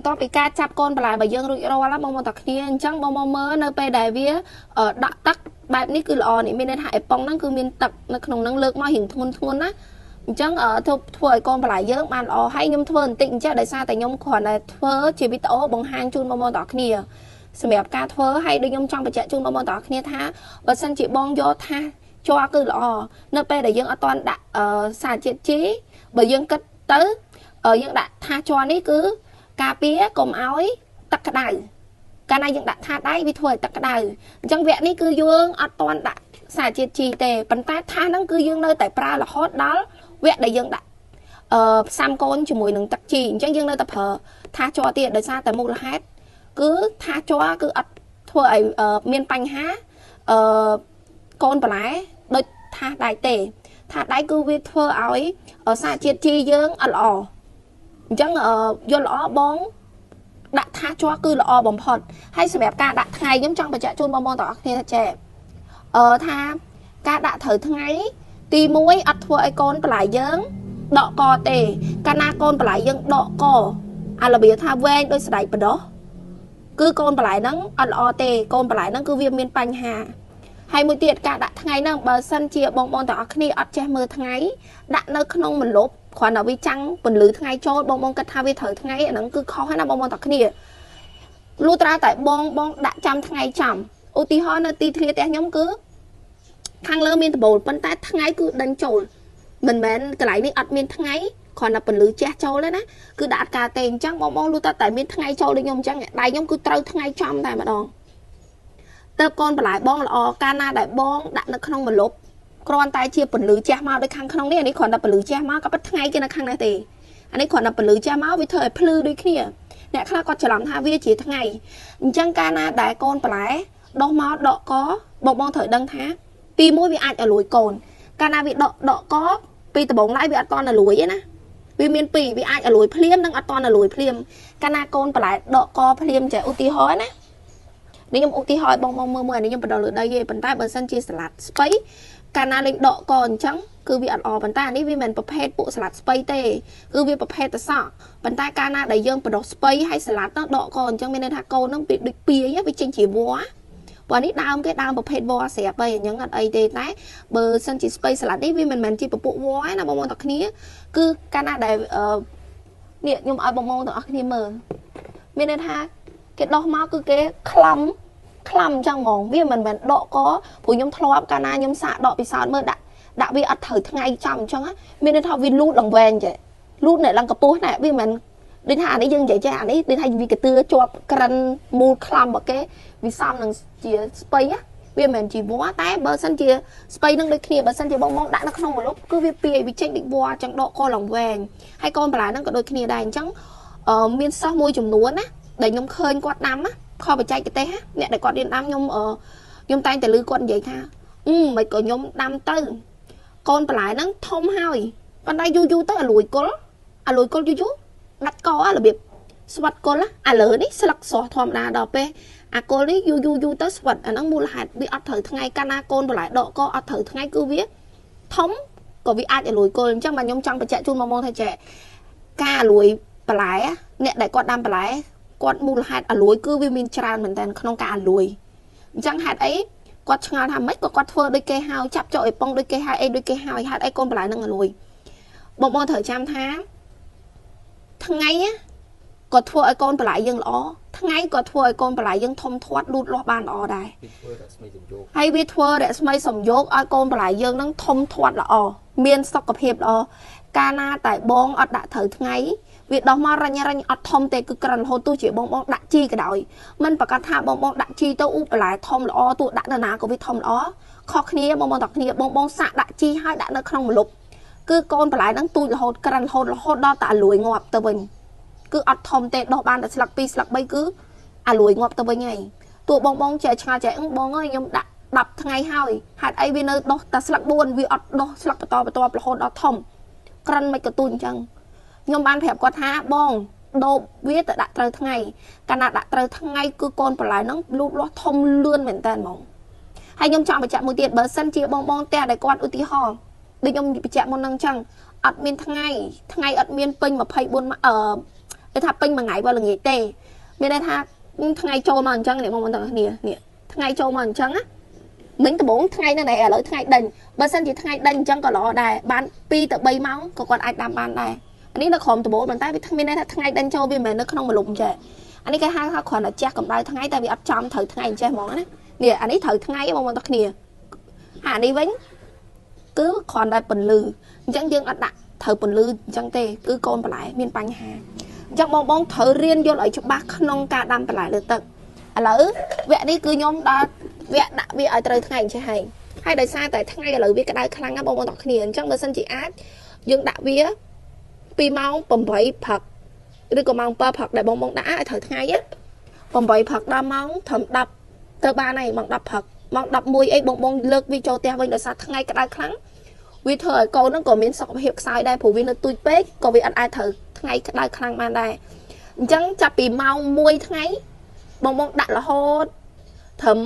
បន្ទាប់ពីការចាប់កូនបន្លែបើយើងរួចរាល់បងមកតាគ្នាអញ្ចឹងបងមកមើលនៅពេលដែលវាដាក់ទឹកបែបនេះគឺល្អនេះមានន័យថាអេប៉ុងហ្នឹងគឺមានទឹកនៅក្នុងហ្នឹងលើកមករៀងធ្ងន់ណាអញ្ចឹងធ្វើឲ្យកូនបន្លែយើងបានល្អហើយខ្ញុំធ្វើបន្តិចអញ្ចឹងដោយសារតែខ្ញុំគ្រាន់តែធ្វើជាវីដេអូបង្ហាញជូនបងតាគ្នាសម្រាប់ការធ្វើហើយដូចខ្ញុំចង់បញ្ជាក់ជូនបងតាគ្នាថាបើសិនជាបងយកថាជ័រគឺល្អនៅពេលដែលយើងអត់ទាន់ដាក់សារជាតិជីបើយើងគិតទៅយើងដាក់ថាជ័រនេះគឺការពារកុំឲ្យទឹកក្តៅកាលណាយើងដាក់ថាដៃវាធ្វើឲ្យទឹកក្តៅអញ្ចឹងវគ្គនេះគឺយើងអត់ទាន់ដាក់សារជាតិជីទេប៉ុន្តែថាហ្នឹងគឺយើងនៅតែប្រើរហូតដល់វគ្គដែលយើងដាក់ផ្សំកូនជាមួយនឹងទឹកជីអញ្ចឹងយើងនៅតែប្រើថាជ័រទៀតដោយសារតែមូលហេតុគឺថាជ័រគឺអត់ធ្វើឲ្យមានបញ្ហាកូនបន្លែដូចថាដៃទេថាដៃគឺវាធ្វើឲ្យសារជាតិជីយើងអត់ល្អអញ្ចឹងយល់ល្អបងដាក់ថាជ័រគឺល្អបំផុតហើយសម្រាប់ការដាក់ថ្ងៃខ្ញុំចង់បញ្ជាក់ជូនបងទាំងអស់គ្នាថាចេះថាការដាក់ត្រូវថ្ងៃទី1អត់ធ្វើឲ្យកូនបន្លែយើងដកកទេកាលណាកូនបន្លែយើងដកកអារបៀបថាវែងដោយស្ដេចបដោះគឺកូនបន្លែហ្នឹងអត់ល្អទេកូនបន្លែហ្នឹងគឺវាមានបញ្ហាហើយមួយទៀតការដាក់ថ្ងៃហ្នឹងបើសិនជាបងទាំងអស់គ្នាអត់ចេះមើលថ្ងៃដាក់នៅក្នុងម្លប់គ្រាន់តែវាចាំងពន្លឺថ្ងៃចូលបងគិតថាវាត្រូវថ្ងៃអាហ្នឹងគឺខុសហើយណាបងទាំងអស់គ្នាលុះត្រាតែបងដាក់ចាំថ្ងៃចាំឧទាហរណ៍នៅទីធ្លាផ្ទះខ្ញុំគឺខាងលើមានដបូលប៉ុន្តែថ្ងៃគឺដេញចូលមិនមែនកន្លែងនេះអត់មានថ្ងៃគ្រាន់តែពន្លឺជះចូលទេណាគឺដាក់ការទេអញ្ចឹងបងលុះតែមានថ្ងៃចូលដូចខ្ញុំអញ្ចឹងដៃខ្ញុំគឺត្រូវថ្ងៃចំតែម្ដងទៅកូនបន្លែបងល្អកាលណាដែលបងដាក់នៅក្នុងម្លប់គ្រាន់តែជាពន្លឺជះមកដូចខាងក្នុងនេះអានេះគ្រាន់តែពន្លឺជះមកក៏ប៉ុន្តែថ្ងៃគេនៅខាងនេះទេអានេះគ្រាន់តែពន្លឺជះមកវាធ្វើឲ្យភ្លឺដូចគ្នាអ្នកខ្លះគាត់ច្រឡំថាវាជាថ្ងៃអញ្ចឹងកាលណាដែលកូនបន្លែដុះមកដកកបងត្រូវដឹងថាទី1វាអាចឲ្យលួយកូនកាលណាវាដកកពីដំបងឡើយវាអត់តន់ឲ្យលួយទេណាវាមានពីរវាអាចឲ្យលួយភ្លាមនិងអត់តន់ឲ្យលួយភ្លាមកាលណាកូនបន្លែដកកភ្លាមចេះឧទាហរណ៍ណានេះខ្ញុំឧទាហរណ៍បងមើលអានេះខ្ញុំបដលលើដីទេប៉ុន្តែបើសិនជាសាឡាត់ស្ពៃកាលណាលេងដកកអញ្ចឹងគឺវាអត់ល្អប៉ុន្តែអានេះវាមិនប្រភេទពួកសាឡាត់ស្ពៃទេគឺវាប្រភេទតសក់ប៉ុន្តែកាលណាដែលយើងបដោះស្ពៃហើយសាឡាត់ទៅដកកអញ្ចឹងមានន័យថាកូននឹងវាដូចពីយវាចេញជាវ៉ាព្រោះនេះដើមគេដើមប្រភេទវ៉ាស្រាប់ហើយអញ្ចឹងអត់អីទេតែបើសិនជាស្ពៃសាឡាត់នេះវាមិនមែនជាពពួកវ៉ាទេណាបងទាំងគ្នាគឺកាលណាដែលនេះខ្ញុំឲ្យបងទាំងអស់គ្នាមើលមានន័យថាគេដោះមកគឺគេខ្លំអញ្ចឹងហ្មងវាមិនមែនដកកព្រោះខ្ញុំធ្លាប់កាលណាខ្ញុំសាកដកពិសោធន៍មើលដាក់វាអត់ត្រូវថ្ងៃចាំអញ្ចឹងមានន័យថាវាលូតឡើងវែងចេះលូតនៅឡើងកពស់ណែវាមិនដូចថាអានេះយើងនិយាយចេះអានេះដូចថាវាកទឿជាប់ក្រិនមូលខ្លំរបស់គេវាសំនឹងជាស្ពៃវាមិនមែនជាវ៉ាតែបើសិនជាស្ពៃនឹងដូចគ្នាបើសិនជាបងដាក់នៅក្នុងម្លប់គឺវាពាយវាចេញដូចវ៉ាអញ្ចឹងដកកឡើងវែងហើយកូនបន្លែហ្នឹងក៏ដូចគ្នាដែរអញ្ចឹងមានសិស្សមួយចំនួនណាដែលខ្ញុំឃើញគាត់ដាំណាខបច្ចេកទេសអ្នកដែលគាត់រៀនដាំខ្ញុំតែងតែឮគាត់និយាយថាមិនក៏ខ្ញុំដាំទៅកូនបន្លែហ្នឹងធំហើយប៉ុន្តែយូរទៅអាលួយគល់យូរដាច់ករបៀបស្វិតគល់ឥឡូវនេះស្លឹកស្រស់ធម្មតាដល់ពេលអាគល់នេះយូរទៅស្វិតអាហ្នឹងមូលហេតុវាអត់ត្រូវថ្ងៃកាលណាកូនបន្លែដកកអត់ត្រូវថ្ងៃគឺវាធំក៏វាអាចអាលួយគល់អញ្ចឹងបាទខ្ញុំចង់បញ្ជាក់ជូនបងថាចេះការអាលួយបន្លែអ្នកដែលគាត់ដាំបន្លែគាត់មូលហេតុអាលួយគឺវាមានច្រើនមែនតើក្នុងការអាលួយអញ្ចឹងហេតុអីគាត់ឆ្ងល់ថាម៉េចក៏គាត់ធ្វើដូចគេហើយចាប់ចុកអេប៉ុងដូចគេហើយអីដូចគេហើយហេតុអីកូនបន្លែនឹងអាលួយបងត្រូវចាំថាថ្ងៃក៏ធ្វើឲ្យកូនបន្លែយើងល្អថ្ងៃក៏ធ្វើឲ្យកូនបន្លែយើងធំធាត់លូតលាស់បានល្អដែរហើយវាធ្វើរស្មីសំយោគឲ្យកូនបន្លែយើងនឹងធំធាត់ល្អមានសុខភាពល្អកាលណាតែបងអត់ដាក់ត្រូវថ្ងៃវាដោះមករញអត់ធំទេគឺក្រិនរហូតទោះជាបងដាក់ជីក៏ដោយមិនប្រកាសថាបងដាក់ជីទៅបន្លែធំល្អទោះដាក់នៅណាក៏វាធំល្អខុសគ្នាបងទាំងគ្នាបងសាក់ដាក់ជីហើយដាក់នៅក្នុងម្លប់គឺកូនបន្លែហ្នឹងទូចរហូតក្រិនរហូតដល់តែអាលួយងាប់ទៅវិញគឺអត់ធំទេដោះបានតែស្លឹក2ស្លឹក3គឺអាលួយងាប់ទៅវិញហើយទោះបងចេះឆ្ងល់ចេះបងអើយខ្ញុំដាក់10ថ្ងៃហើយហេតុអីវានៅដោះតែស្លឹក4វាអត់ដោះស្លឹកបន្តរហូតដល់ធំក្រិនមិនក៏ទូចអញ្ចឹងខ្ញុំបានប្រាប់គាត់ថាបងដូបវាទៅដាក់ត្រូវថ្ងៃកាលណាដាក់ត្រូវថ្ងៃគឺកូនបន្លែហ្នឹងលូតលាស់ធំលឿនមែនតើហ្មងហើយខ្ញុំចង់បញ្ជាក់មួយទៀតបើសិនជាបងផ្ទះដែលគាត់ឧទាហរណ៍ដូចខ្ញុំបញ្ជាក់មុនហ្នឹងអញ្ចឹងអត់មានថ្ងៃអត់មានពេញ24 để thà pin mà ngày bao là nghỉ tê bên đây thà ngày trôi mà chân này mong tao nè nè ngày trôi mà chân á mình từ 4 ថ្ងៃ នៅ ở lối ថ្ងៃ ដេញ បើ សិន ជា ថ្ងៃ ដេញ អញ្ចឹង ក៏ ល្អ ដែរ បាន 2 ទៅ 3 ម៉ោង ក៏ គាត់ អាច ដាំ បាន ដែរ អានេះ នៅ ក្រុម ដំបូង ប៉ុន្តែ វា មាន ន័យ ថា ថ្ងៃ ដេញ ចូល វា មិន នៅ ក្នុង ម្លុំ ចេះ អានេះ គេ ហៅ ថា គ្រាន់ តែ ជះ កម្ដៅ ថ្ងៃ តែ វា អត់ ចំ ត្រូវ ថ្ងៃ អញ្ចេះ ហ្មង ណា នេះ អានេះ ត្រូវ ថ្ងៃ បង បង គ្នា អានេះ វិញ គឺ គ្រាន់ តែ ពន្លឺ អញ្ចឹង យើង អត់ ដាក់ ត្រូវ ពន្លឺ អញ្ចឹង ទេ គឺ កូន បន្លែ មាន បញ្ហា អញ្ចឹង បង ត្រូវ រៀន យល់ ឲ្យ ច្បាស់ ក្នុង ការ ដាំ បន្លែ លើ ទឹក ឥឡូវ វគ្គ នេះ គឺ ខ្ញុំ ដល់ វគ្គ ដាក់ វា ឲ្យ ត្រូវ ថ្ងៃ អញ្ចេះ ហើយ ហើយ ដោយ សារ តែ ថ្ងៃ ឥឡូវ វា ក្តៅ ខ្លាំង ណាស់ បង បង ទាំង គ្នា អញ្ចឹង បើ សិន ជា អាច យើង ដាក់ វា 2 ម៉ោង 8 ព្រឹក ឬ ក៏ ម៉ោង 7 ព្រឹក ដែល បង ដាក់ ឲ្យ ត្រូវ ថ្ងៃ 8 ព្រឹក ដល់ ម៉ោង ត្រឹម 10 ទៅ បាន ហើយ ម៉ោង 10 ព្រឹក ម៉ោង 11 អី បង លើក វា ចូល ផ្ទះ វិញ ដោយ សារ ថ្ងៃ ក្តៅ ខ្លាំង វា ធ្វើ ឲ្យ កូន ហ្នឹង ក៏ មាន សុខភាព ខ្សោយ ដែរ ព្រោះ វា នៅ ទូច ពេក ក៏ វា អត់ អាច ត្រូវ ថ្ងៃ ក្តៅ ខ្លាំង បាន ដែរ អញ្ចឹង ចាប់ ពី ម៉ោង 1 ថ្ងៃ បង ដាក់ រហូត ត្រឹម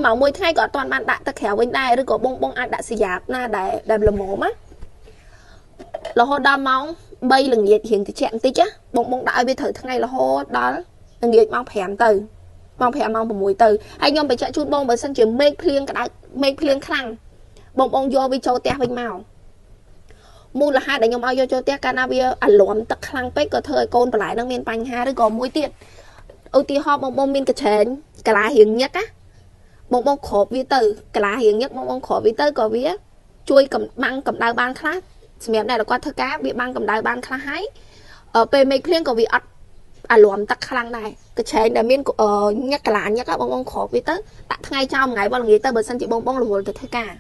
ម៉ោង 1 ថ្ងៃ ក៏ អត់ ទាន់ បាន ដាក់ ទៅ ក្រៅ វិញ ដែរ ឬ ក៏ បង អាច ដាក់ ស្យាប ណា ដែល ល្មម ណា រហូត ដល់ ម៉ោង 3 ល្ងាច រៀង តិច បន្តិច ណា បង ដាក់ ឲ្យ វា ត្រូវ ថ្ងៃ រហូត ដល់ ល្ងាច ម៉ោង 5 ទៅ ម៉ោង 5 ម៉ោង 6 ទៅ ហើយ ខ្ញុំ បញ្ជាក់ ជូន បង បើ សិន ជា មេឃ ភ្លៀង ក្តៅ មេឃ ភ្លៀង ខ្លាំង បង យក វា ចូល ផ្ទះ វិញ មក មូលហេតុ ដែល ខ្ញុំ ឲ្យ យក ចូល ផ្ទះ កាល ណា វា អារម្មណ៍ ទឹក ខ្លាំង ពេក ក៏ ធ្វើ ឲ្យ កូន បន្លែ នឹង មាន បញ្ហា ឬ ក៏ មួយ ទៀត ឧទាហរណ៍ បង មានកញ្ឆេង កាឡា រៀង ញឹក ណា បង គ្រប វា ទៅ កាឡា រៀង ញឹក បង គ្រប វា ទៅ ក៏ វា ជួយ បាំង កម្ដៅ បាន ខ្លះ សម្រាប់ អ្នក ដែល គាត់ ធ្វើ ការ វា បាំង កម្ដៅ បាន ខ្លះ ហើយ ពេល មេឃ ភ្លៀង ក៏ វា អត់ អារម្មណ៍ ទឹក ខ្លាំង ដែរ កញ្ឆេង ដែល មាន ញឹក កាឡា ញឹក បង គ្រប វា ទៅ ដាក់ ថ្ងៃ ចោល មួយ ថ្ងៃ បង ល្ងាច ទៅ បើ សិន ជា បង រវល់ ទៅ ធ្វើ ការ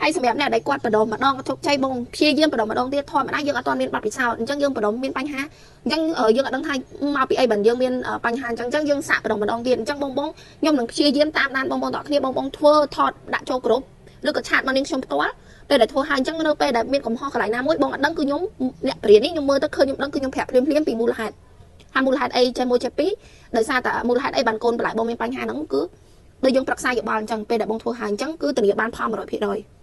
ហើយ សម្រាប់ អ្នក ដែល គាត់ បដ ម្ដង ជោគជ័យ បង ព្យាយាម បដ ម្ដង ទៀត ធម្មតា យើង អត់ ទាន់ មាន បទពិសោធន៍ អញ្ចឹង យើង បដ មាន បញ្ហា អញ្ចឹង យើង អត់ ដឹង ថា មក ពី អី បើ យើង មាន បញ្ហា អញ្ចឹង យើង សាក បដ ម្ដង ទៀត អញ្ចឹង បង ខ្ញុំ នឹង ព្យាយាម តាម ដាន បង ទាំង គ្នា បង ធ្វើ ថត ដាក់ ចូល ក្រុម ឬ ក៏ ឆាត មក នាង ខ្ញុំ ផ្ទាល់ ពេល ដែល ធ្វើ ហើយ អញ្ចឹង នៅ ពេល ដែល មាន កំហុស កន្លែង ណា មួយ បង អត់ ដឹង គឺ ខ្ញុំ អ្នក ព្រាន នេះ ខ្ញុំ មើល ទៅ ឃើញ ខ្ញុំ ដឹង គឺ ខ្ញុំ ប្រាប់ ភ្លាម ពី មូលហេតុ ហើយ មូលហេតុ អី ចេះ 1 ចេះ 2 ដោយ សារ តែ មូលហេតុ អី បាន កូន បន្លែ បង មាន បញ្ហា ហ្នឹង គឺ ដូច យើង ប្រឹក្សា យោបល់ អញ្ចឹង ពេល ដែល បង ធ្វើ ហើយ អញ្ចឹង គឺ ធានា បាន ផល 100%